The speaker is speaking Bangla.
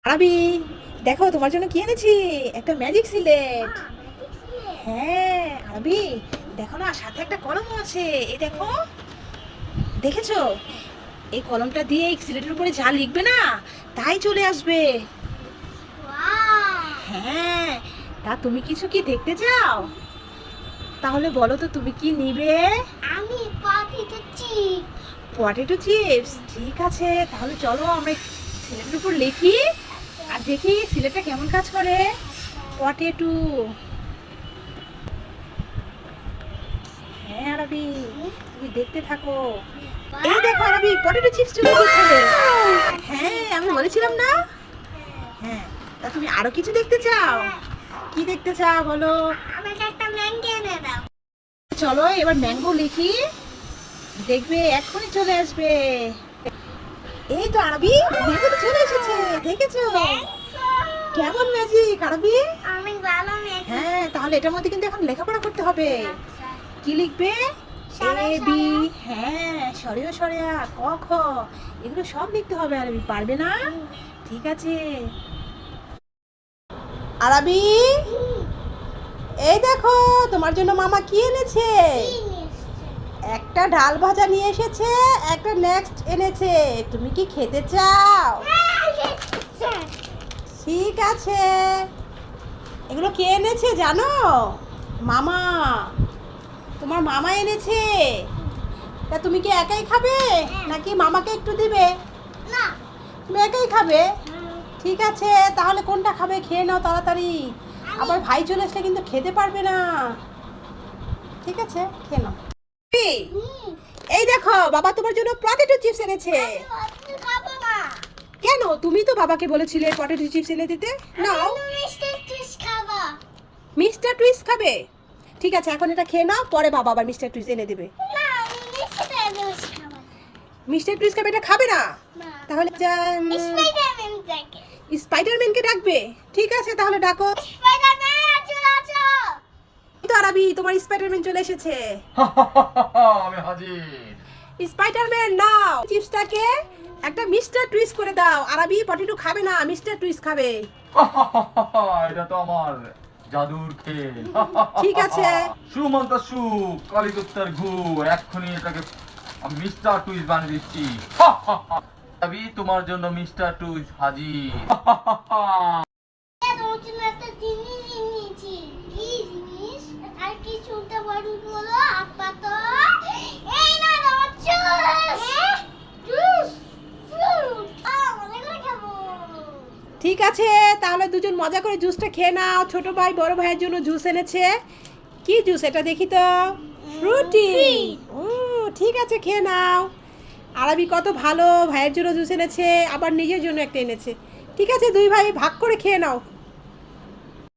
আরবি, দেখো তোমার জন্য কি এনেছি। একটা ম্যাজিক সিলেট। হ্যাঁ আরবি, দেখো না, সাথে একটা কলমও আছে। এই দেখো, দেখেছো? এই কলমটা দিয়ে এই সিলেটের উপরে যা লিখবে না, তাই চলে আসবে। হ্যাঁ, তা তুমি কিছু কি দেখতে চাও? তাহলে বলো তো, তুমি কি নিবে? আমি পটেটো চিপ। পটেটো চিপস, ঠিক আছে। তাহলে চলো আমরা সিলেটের উপর লিখি আর দেখি সিলেটটা কেমন কাজ করে। পটেটো। হ্যাঁ আরবি, তুমি দেখতে থাকো। এই দেখো আরবি, পটেটো চিপস চলে এসেছে। হ্যাঁ, আমি বলেছিলাম না? হ্যাঁ, তা তুমি আরো কিছু দেখতে চাও? কি দেখতে চাও বলো? আমাকে একটা ম্যাঙ্গো এনে দাও। চলো এবার ম্যাঙ্গো লিখি, দেখবে এক্ষুনি চলে আসবে। এই তো আরবি, ম্যাঙ্গো তো চলে এসেছে, দেখেছো? কেমন ম্যাজিক আরবি? অনেক ভালো ম্যাঙ্গো। হ্যাঁ, তাহলে এটার মধ্যে কিন্তু এখন লেখাপড়া করতে হবে। কি লিখবে? সরে এ বি, সরে। হ্যাঁ, সরিয়া সরিয়া, ক খ, এগুলো সব লিখতে হবে। আরবি পারবে না? ঠিক আছে। আরবি, এই দেখো তোমার জন্য মামা কি এনেছে। একটা ডাল ভাজা নিয়ে এসেছে, একটা নেক্সট এনেছে। তুমি কি খেতে চাও? ঠিক আছে। এগুলো কে এনেছে জানো? মামা, তোমার মামা এনেছে। তা তুমি কি একাই খাবে নাকি মামাকে একটু দিবে? না। তুমি একাই খাবে? ঠিক আছে, তাহলে কোনটা খাবে খেয়ে নাও তাড়াতাড়ি। আবার ভাই চলে আসলে কিন্তু খেতে পারবে না। ঠিক আছে, খেয়ে নাও। এই দেখো, বাবা তোমার জন্য পটেটো চিপস এনেছে। আমি খাবো না। কেন? তুমি তো বাবাকে বলেছিলে পটেটো চিপস এনে দিতে। নাও। আমি মিস্টার টুইস্ট খাবো। মিস্টার টুইস্ট খাবে? ঠিক আছে, এখন এটা খেয়ে নাও, পরে বাবা আবার মিস্টার টুইস্ট এনে দেবে। না, আমি মিস্টার টুইস্ট খাবো। মিস্টার টুইস্ট খাবে, এটা খাবে না? না। তাহলে স্পাইডারম্যান দেখে। স্পাইডারম্যানকে ডাকবে। ঠিক আছে, তাহলে ডাকো। স্পাইডারম্যান চলে আসো। এই তো আরবি, তোমার স্পাইডারম্যান চলে এসেছে। আমি হাজির। স্পাইডারম্যান নাও, চিপসটাকে একটা মিস্টার টুইস্ট করে দাও। আরবি পটেটো খাবে না, মিস্টার টুইস্ট খাবে। এটা তো আমার জাদুর খেল। ঠিক আছে। সুমন্ত সু, কালিকুত্তার ঘু, এক্ষুনি এটাকে আমি মিস্টার টুইস্ট বানিয়ে দিচ্ছি। আমি তোমার জন্য মিস্টার টুইস্ট হাজির। তোমার জন্য একটা জিনিস এনেছি। কি জিনিস? আর কি শুনতে পারবি বলো? আপাতত এই না তোমার জুস। জুস। মজা করে খাবো। ঠিক আছে, তাহলে দুজন মজা করে জুসটা খেয়ে নাও। ছোট ভাই বড় ভাইয়ের জন্য জুস এনেছে। কি জুস এটা দেখি তো? ফ্রুটি। ও, ঠিক আছে, খেয়ে নাও। আরবি কত ভালো, ভাইয়ের জন্য জুস এনেছে, আবার নিজের জন্য একটা এনেছে। ঠিক আছে, দুই ভাই ভাগ করে খেয়ে নাও।